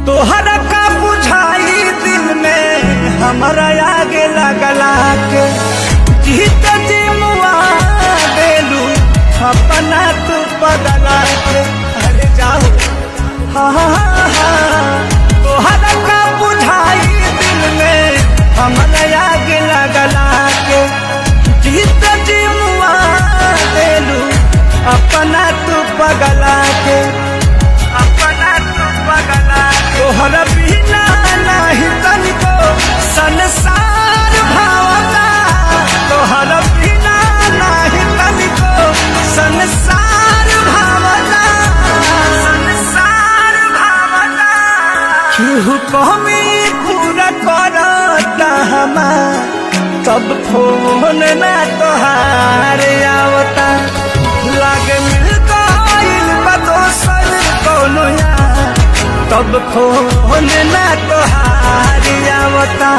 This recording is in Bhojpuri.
तोहरा का बुझाई दिल में हमारा आगे लगला के जीत जिमुआ देलू अपना तू बदला के। अरे जाओ तोहरा का बुझाई दिल में हमारा आगे लगला के जीत जिमुआ देलू अपना तू बगला के। अपना तू बगला तोहरा बिना नहीं तनिको संसार भावता। तोहरा बिना नहीं तनिको संसार भावता। संसार भावता केहू कमी पूरा करता हमार तब फोन ना तोहार आवता। लागे मिल गइल बा दोसर कोनो यार तब फोन ना तोहार आवता।